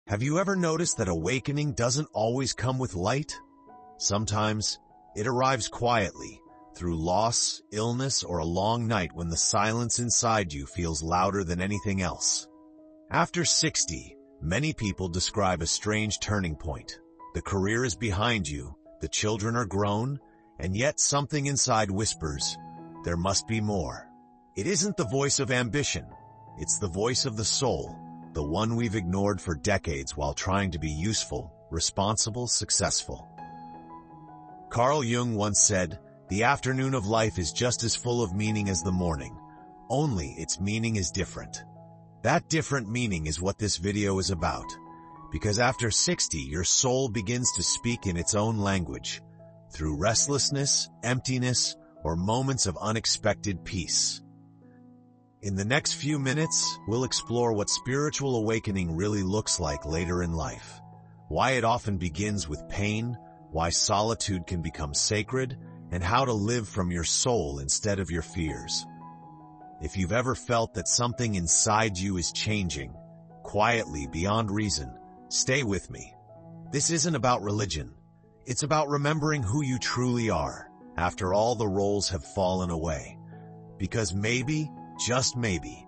Have you ever noticed that awakening doesn't always come with light? Sometimes it arrives quietly, through loss, illness, or a long night when the silence inside you feels louder than anything else. After 60, many people describe a strange turning point. The career is behind you, the children are grown, and yet something inside whispers, there must be more. It isn't the voice of ambition, it's the voice of the soul, the one we've ignored for decades while trying to be useful, responsible, successful. Carl Jung once said, "The afternoon of life is just as full of meaning as the morning, only its meaning is different." That different meaning is what this video is about, because after 60, your soul begins to speak in its own language, through restlessness, emptiness, or moments of unexpected peace. In the next few minutes, we'll explore what spiritual awakening really looks like later in life, why it often begins with pain, why solitude can become sacred, and how to live from your soul instead of your fears. If you've ever felt that something inside you is changing, quietly, beyond reason, stay with me. This isn't about religion. It's about remembering who you truly are, after all the roles have fallen away. Because maybe, just maybe,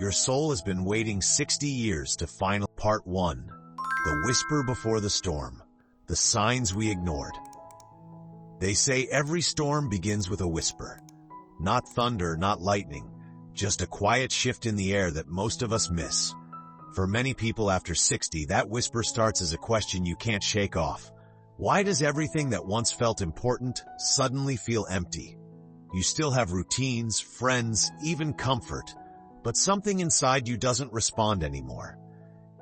your soul has been waiting 60 years to final. Part 1. The Whisper Before the Storm. The Signs We Ignored. They say every storm begins with a whisper. Not thunder, not lightning, just a quiet shift in the air that most of us miss. For many people after 60, that whisper starts as a question you can't shake off. Why does everything that once felt important suddenly feel empty? You still have routines, friends, even comfort, but something inside you doesn't respond anymore.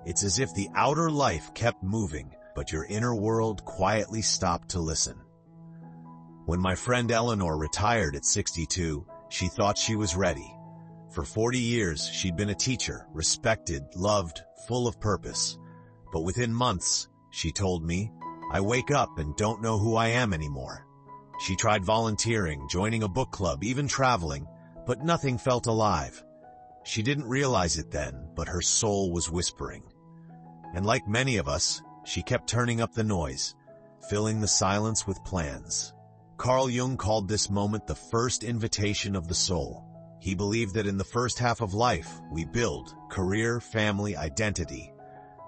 It's as if the outer life kept moving, but your inner world quietly stopped to listen. When my friend Eleanor retired at 62, she thought she was ready. For 40 years, she'd been a teacher, respected, loved, full of purpose. But within months, she told me, "I wake up and don't know who I am anymore." She tried volunteering, joining a book club, even traveling, but nothing felt alive. She didn't realize it then, but her soul was whispering. And like many of us, she kept turning up the noise, filling the silence with plans. Carl Jung called this moment the first invitation of the soul. He believed that in the first half of life, we build career, family, identity.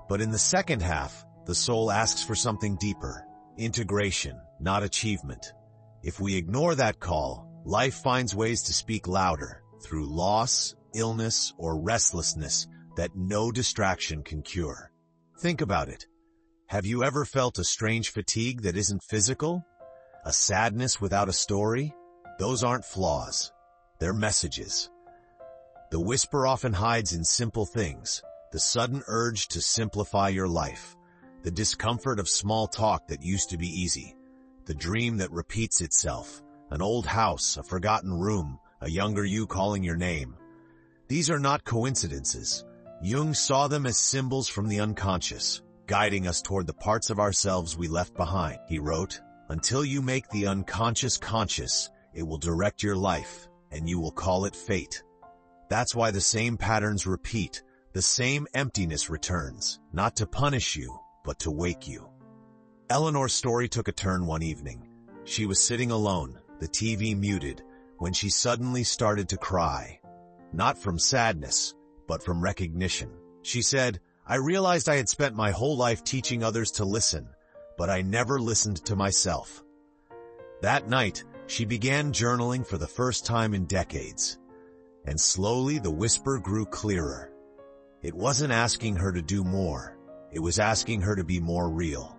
But in the second half, the soul asks for something deeper, integration, not achievement. If we ignore that call, life finds ways to speak louder, through loss, illness, or restlessness that no distraction can cure. Think about it. Have you ever felt a strange fatigue that isn't physical? A sadness without a story? Those aren't flaws. They're messages. The whisper often hides in simple things, the sudden urge to simplify your life, the discomfort of small talk that used to be easy, the dream that repeats itself, an old house, a forgotten room, a younger you calling your name. These are not coincidences. Jung saw them as symbols from the unconscious, guiding us toward the parts of ourselves we left behind. He wrote, "Until you make the unconscious conscious, it will direct your life, and you will call it fate." That's why the same patterns repeat, the same emptiness returns, not to punish you, but to wake you. Eleanor's story took a turn one evening. She was sitting alone, the TV muted, when she suddenly started to cry. Not from sadness, but from recognition. She said, "I realized I had spent my whole life teaching others to listen, but I never listened to myself." That night, she began journaling for the first time in decades. And slowly the whisper grew clearer. It wasn't asking her to do more. It was asking her to be more real.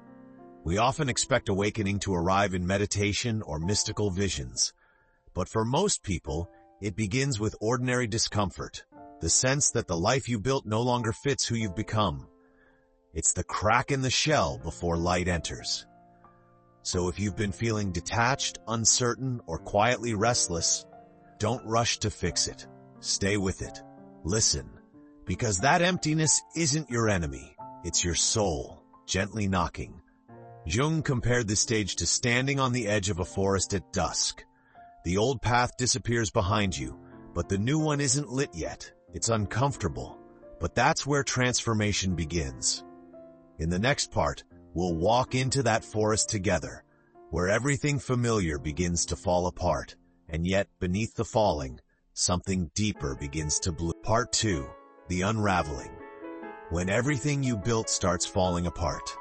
We often expect awakening to arrive in meditation or mystical visions. But for most people, it begins with ordinary discomfort, the sense that the life you built no longer fits who you've become. It's the crack in the shell before light enters. So if you've been feeling detached, uncertain, or quietly restless, don't rush to fix it. Stay with it. Listen, because that emptiness isn't your enemy. It's your soul, gently knocking. Jung compared this stage to standing on the edge of a forest at dusk. The old path disappears behind you, but the new one isn't lit yet. It's uncomfortable, but that's where transformation begins. In the next part, we'll walk into that forest together, where everything familiar begins to fall apart, and yet, beneath the falling, something deeper begins to bloom. Part 2. The unraveling. When everything you built starts falling apart.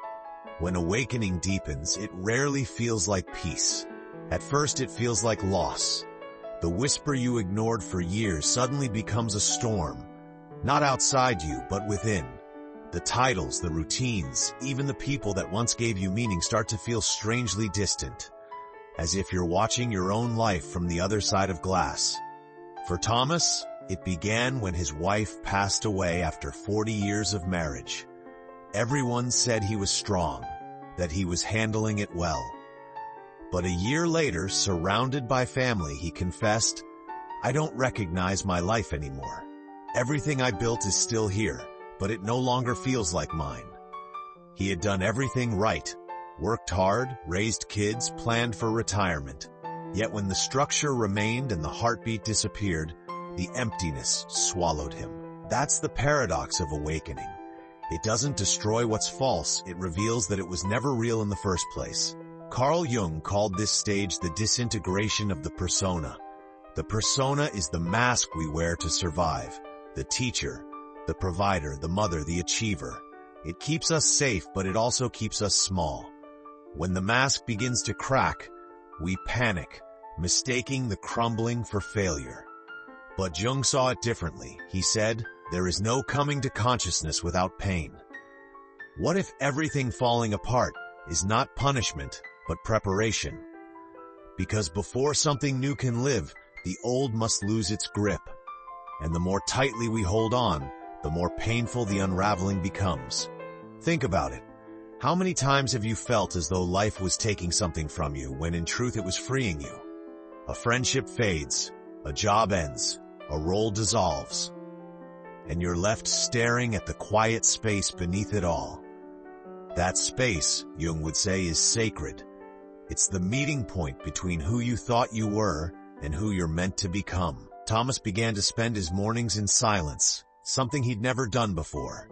When awakening deepens, it rarely feels like peace. At first, it feels like loss. The whisper you ignored for years suddenly becomes a storm, not outside you, but within. The titles, the routines, even the people that once gave you meaning start to feel strangely distant, as if you're watching your own life from the other side of glass. For Thomas, it began when his wife passed away after 40 years of marriage. Everyone said he was strong, that he was handling it well. But a year later, surrounded by family, he confessed, "I don't recognize my life anymore. Everything I built is still here, but it no longer feels like mine." He had done everything right, worked hard, raised kids, planned for retirement. Yet when the structure remained and the heartbeat disappeared, the emptiness swallowed him. That's the paradox of awakening. It doesn't destroy what's false, it reveals that it was never real in the first place. Carl Jung called this stage the disintegration of the persona. The persona is the mask we wear to survive. The teacher, the provider, the mother, the achiever. It keeps us safe, but it also keeps us small. When the mask begins to crack, we panic, mistaking the crumbling for failure. But Jung saw it differently. He said, "There is no coming to consciousness without pain." What if everything falling apart is not punishment, but preparation? Because before something new can live, the old must lose its grip. And the more tightly we hold on, the more painful the unraveling becomes. Think about it. How many times have you felt as though life was taking something from you when in truth it was freeing you? A friendship fades, a job ends, a role dissolves, and you're left staring at the quiet space beneath it all. That space, Jung would say, is sacred. It's the meeting point between who you thought you were and who you're meant to become. Thomas began to spend his mornings in silence, something he'd never done before.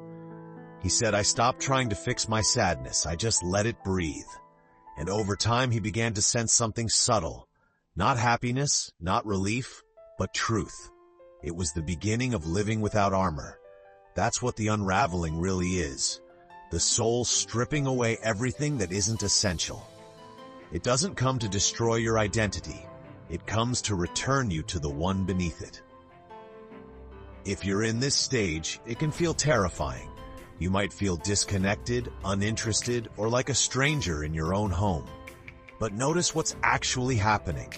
He said, "I stopped trying to fix my sadness, I just let it breathe." And over time he began to sense something subtle. Not happiness, not relief, but truth. It was the beginning of living without armor. That's what the unraveling really is. The soul stripping away everything that isn't essential. It doesn't come to destroy your identity. It comes to return you to the one beneath it. If you're in this stage, it can feel terrifying. You might feel disconnected, uninterested, or like a stranger in your own home. But notice what's actually happening.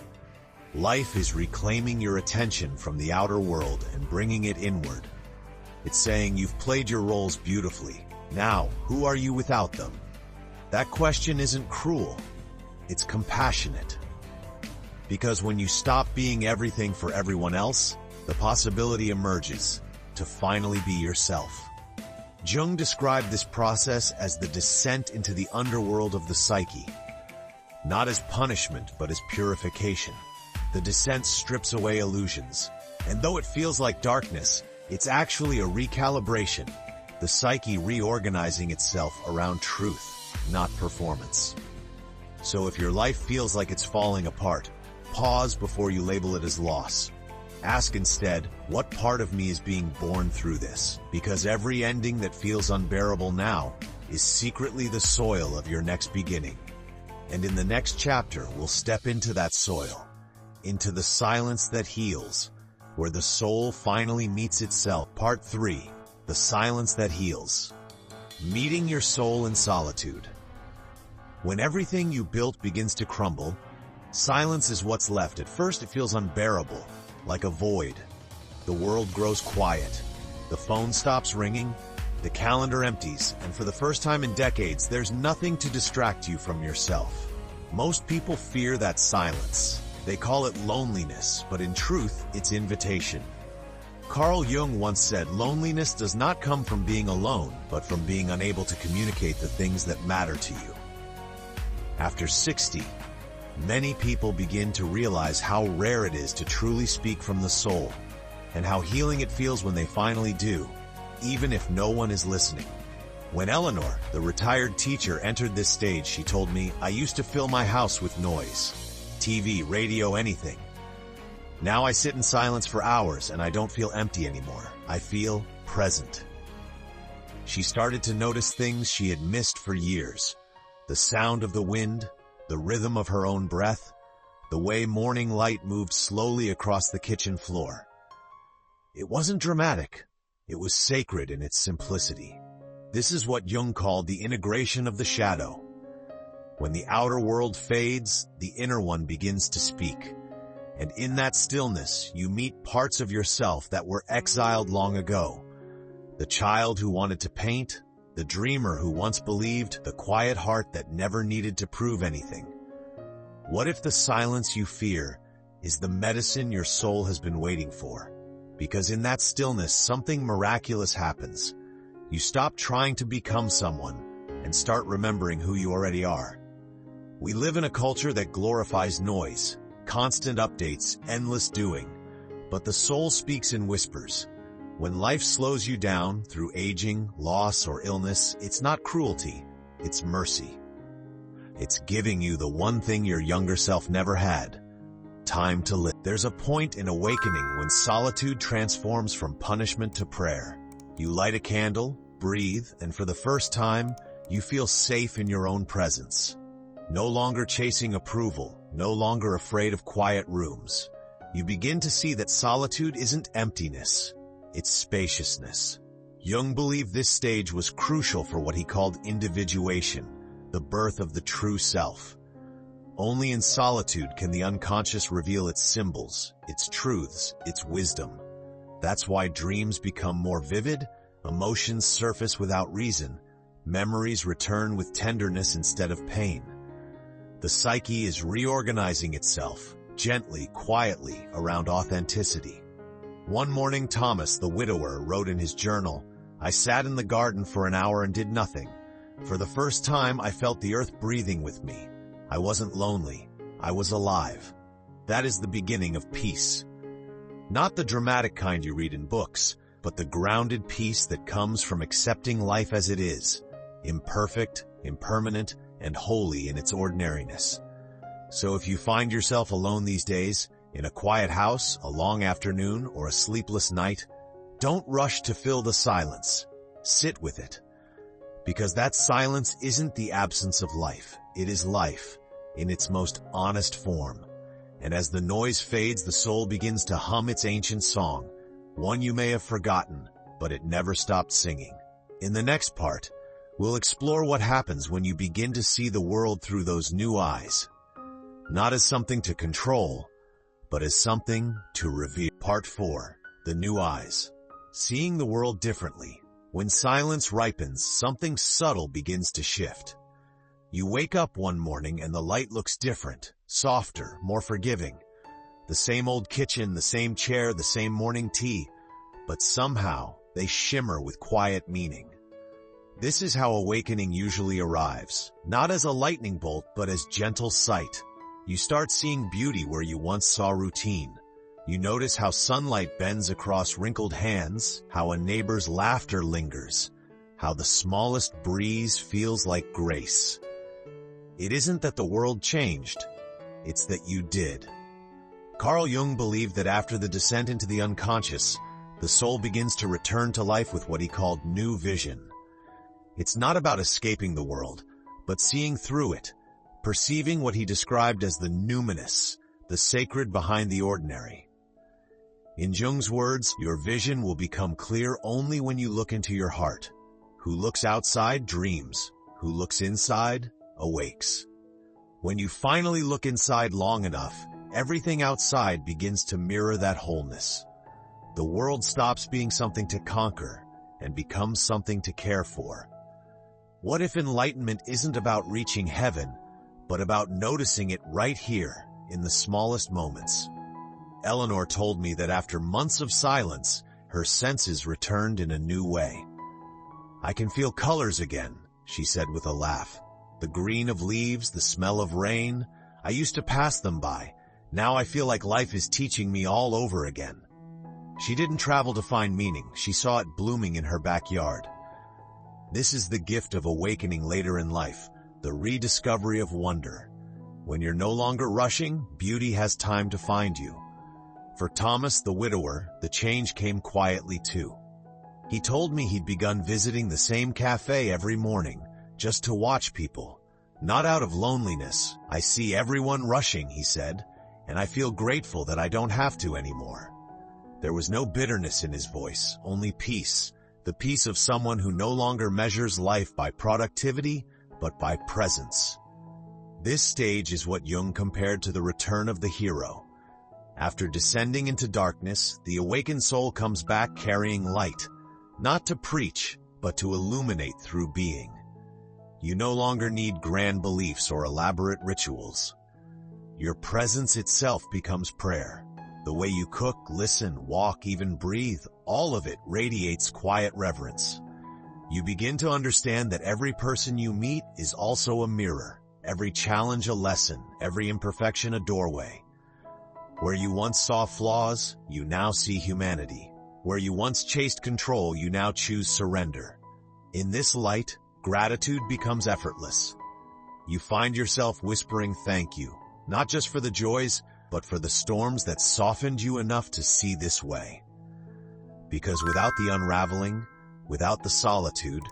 Life is reclaiming your attention from the outer world and bringing it inward. It's saying, "You've played your roles beautifully. Now, who are you without them?" That question isn't cruel. It's compassionate. Because when you stop being everything for everyone else, the possibility emerges to finally be yourself. Jung described this process as the descent into the underworld of the psyche. Not as punishment, but as purification. The descent strips away illusions. And though it feels like darkness, it's actually a recalibration. The psyche reorganizing itself around truth, not performance. So if your life feels like it's falling apart, pause before you label it as loss. Ask instead, what part of me is being born through this? Because every ending that feels unbearable now is secretly the soil of your next beginning. And in the next chapter, we'll step into that soil, into the silence that heals, where the soul finally meets itself. Part 3. The silence that heals. Meeting your soul in solitude. When everything you built begins to crumble, silence is what's left. At first it feels unbearable, like a void. The world grows quiet. The phone stops ringing, the calendar empties, and for the first time in decades, there's nothing to distract you from yourself. Most people fear that silence. They call it loneliness, but in truth, it's invitation. Carl Jung once said, "Loneliness does not come from being alone, but from being unable to communicate the things that matter to you." After 60, many people begin to realize how rare it is to truly speak from the soul, and how healing it feels when they finally do, even if no one is listening. When Eleanor, the retired teacher, entered this stage, she told me, "I used to fill my house with noise. TV, radio, anything. Now I sit in silence for hours and I don't feel empty anymore. I feel present." She started to notice things she had missed for years. The sound of the wind, the rhythm of her own breath, the way morning light moved slowly across the kitchen floor. It wasn't dramatic. It was sacred in its simplicity. This is what Jung called the integration of the shadow. When the outer world fades, the inner one begins to speak. And in that stillness, you meet parts of yourself that were exiled long ago. The child who wanted to paint, the dreamer who once believed, the quiet heart that never needed to prove anything. What if the silence you fear is the medicine your soul has been waiting for? Because in that stillness, something miraculous happens. You stop trying to become someone and start remembering who you already are. We live in a culture that glorifies noise, constant updates, endless doing. But the soul speaks in whispers. When life slows you down through aging, loss, or illness, it's not cruelty, it's mercy. It's giving you the one thing your younger self never had: time to live. There's a point in awakening when solitude transforms from punishment to prayer. You light a candle, breathe, and for the first time, you feel safe in your own presence. No longer chasing approval, no longer afraid of quiet rooms. You begin to see that solitude isn't emptiness, it's spaciousness. Jung believed this stage was crucial for what he called individuation, the birth of the true self. Only in solitude can the unconscious reveal its symbols, its truths, its wisdom. That's why dreams become more vivid, emotions surface without reason, memories return with tenderness instead of pain. The psyche is reorganizing itself, gently, quietly, around authenticity. One morning, Thomas, the widower, wrote in his journal, "I sat in the garden for an hour and did nothing. For the first time, I felt the earth breathing with me. I wasn't lonely. I was alive." That is the beginning of peace. Not the dramatic kind you read in books, but the grounded peace that comes from accepting life as it is, imperfect, impermanent, and holy in its ordinariness. So if you find yourself alone these days, in a quiet house, a long afternoon, or a sleepless night, don't rush to fill the silence. Sit with it. Because that silence isn't the absence of life. It is life, in its most honest form. And as the noise fades, the soul begins to hum its ancient song, one you may have forgotten, but it never stopped singing. In the next part, we'll explore what happens when you begin to see the world through those new eyes. Not as something to control, but as something to reveal. Part 4. The New Eyes. Seeing the world differently. When silence ripens, something subtle begins to shift. You wake up one morning and the light looks different, softer, more forgiving. The same old kitchen, the same chair, the same morning tea, but somehow they shimmer with quiet meaning. This is how awakening usually arrives, not as a lightning bolt, but as gentle sight. You start seeing beauty where you once saw routine. You notice how sunlight bends across wrinkled hands, how a neighbor's laughter lingers, how the smallest breeze feels like grace. It isn't that the world changed, it's that you did. Carl Jung believed that after the descent into the unconscious, the soul begins to return to life with what he called new vision. It's not about escaping the world, but seeing through it, perceiving what he described as the numinous, the sacred behind the ordinary. In Jung's words, your vision will become clear only when you look into your heart. Who looks outside dreams, who looks inside awakes. When you finally look inside long enough, everything outside begins to mirror that wholeness. The world stops being something to conquer and becomes something to care for. What if enlightenment isn't about reaching heaven, but about noticing it right here, in the smallest moments? Eleanor told me that after months of silence, her senses returned in a new way. "I can feel colors again," she said with a laugh. "The green of leaves, the smell of rain. I used to pass them by. Now I feel like life is teaching me all over again." She didn't travel to find meaning. She saw it blooming in her backyard. This is the gift of awakening later in life, the rediscovery of wonder. When you're no longer rushing, beauty has time to find you. For Thomas, the widower, the change came quietly too. He told me he'd begun visiting the same cafe every morning, just to watch people. Not out of loneliness. I see everyone rushing, he said, and I feel grateful that I don't have to anymore. There was no bitterness in his voice, only peace. The peace of someone who no longer measures life by productivity, but by presence. This stage is what Jung compared to the return of the hero. After descending into darkness, the awakened soul comes back carrying light, not to preach, but to illuminate through being. You no longer need grand beliefs or elaborate rituals. Your presence itself becomes prayer. The way you cook, listen, walk, even breathe, all of it radiates quiet reverence. You begin to understand that every person you meet is also a mirror, every challenge a lesson, every imperfection a doorway. Where you once saw flaws, you now see humanity. Where you once chased control, you now choose surrender. In this light, gratitude becomes effortless. You find yourself whispering thank you, not just for the joys, but for the storms that softened you enough to see this way. Because without the unraveling, without the solitude,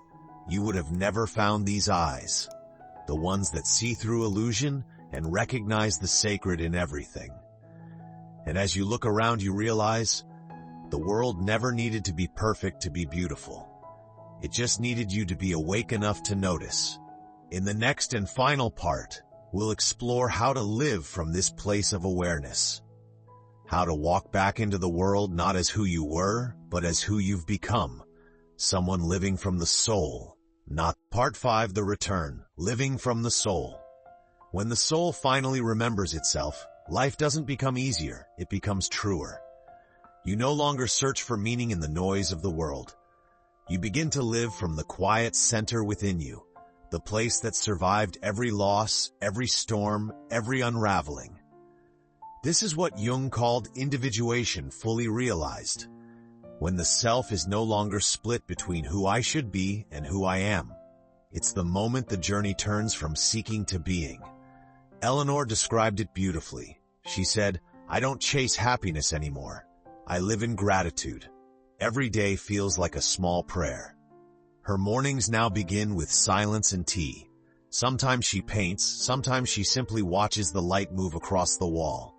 you would have never found these eyes, the ones that see through illusion and recognize the sacred in everything. And as you look around, you realize the world never needed to be perfect to be beautiful. It just needed you to be awake enough to notice. In the next and final part, we'll explore how to live from this place of awareness. How to walk back into the world not as who you were, but as who you've become. Someone living from the soul, not. Part 5, The Return, Living from the Soul. When the soul finally remembers itself, life doesn't become easier, it becomes truer. You no longer search for meaning in the noise of the world. You begin to live from the quiet center within you, the place that survived every loss, every storm, every unraveling. This is what Jung called individuation fully realized, when the self is no longer split between who I should be and who I am. It's the moment the journey turns from seeking to being. Eleanor described it beautifully. She said, "I don't chase happiness anymore. I live in gratitude. Every day feels like a small prayer." Her mornings now begin with silence and tea. Sometimes she paints, sometimes she simply watches the light move across the wall.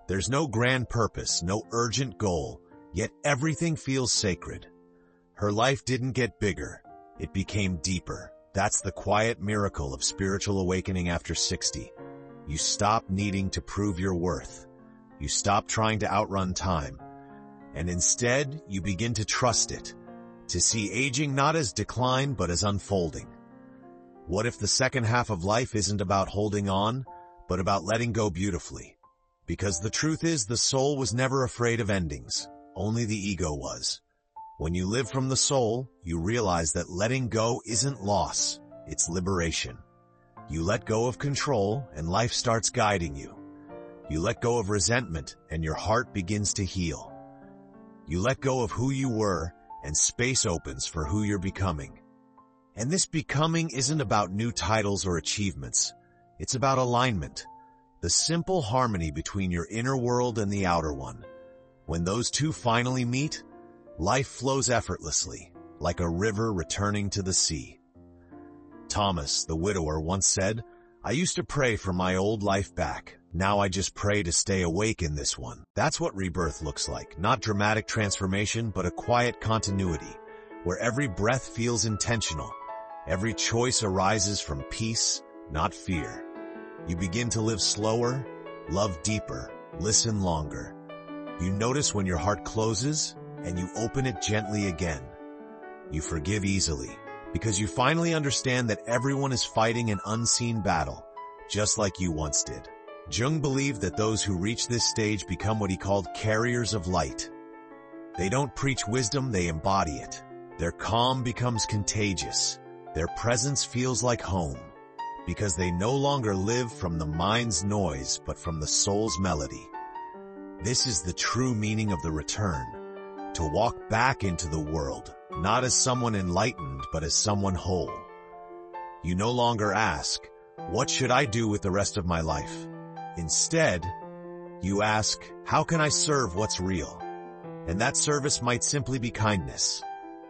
There's no grand purpose, no urgent goal, yet everything feels sacred. Her life didn't get bigger, it became deeper. That's the quiet miracle of spiritual awakening after 60. You stop needing to prove your worth. You stop trying to outrun time. And instead, you begin to trust it, to see aging not as decline but as unfolding. What if the second half of life isn't about holding on, but about letting go beautifully? Because the truth is, the soul was never afraid of endings, only the ego was. When you live from the soul, you realize that letting go isn't loss, it's liberation. You let go of control and life starts guiding you. You let go of resentment and your heart begins to heal. You let go of who you were and space opens for who you're becoming. And this becoming isn't about new titles or achievements. It's about alignment, the simple harmony between your inner world and the outer one. When those two finally meet, life flows effortlessly, like a river returning to the sea. Thomas, the widower, once said, "I used to pray for my old life back. Now I just pray to stay awake in this one." That's what rebirth looks like. Not dramatic transformation, but a quiet continuity, where every breath feels intentional. Every choice arises from peace, not fear. You begin to live slower, love deeper, listen longer. You notice when your heart closes, and you open it gently again. You forgive easily, because you finally understand that everyone is fighting an unseen battle, just like you once did. Jung believed that those who reach this stage become what he called carriers of light. They don't preach wisdom, they embody it. Their calm becomes contagious. Their presence feels like home, because they no longer live from the mind's noise, but from the soul's melody. This is the true meaning of the return, to walk back into the world, not as someone enlightened, but as someone whole. You no longer ask, what should I do with the rest of my life? Instead, you ask, how can I serve what's real? And that service might simply be kindness,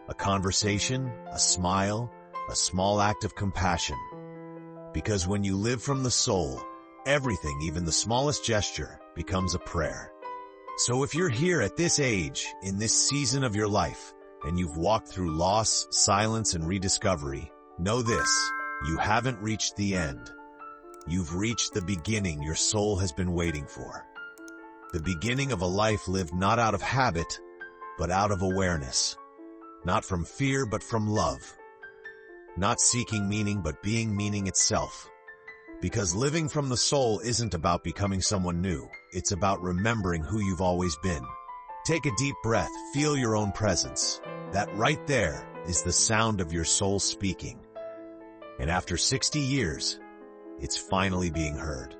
a conversation, a smile, a small act of compassion. Because when you live from the soul, everything, even the smallest gesture, becomes a prayer. So if you're here at this age, in this season of your life, and you've walked through loss, silence, and rediscovery, know this, you haven't reached the end. You've reached the beginning your soul has been waiting for. The beginning of a life lived not out of habit, but out of awareness. Not from fear, but from love. Not seeking meaning, but being meaning itself. Because living from the soul isn't about becoming someone new. It's about remembering who you've always been. Take a deep breath, feel your own presence. That right there is the sound of your soul speaking. And after 60 years, it's finally being heard.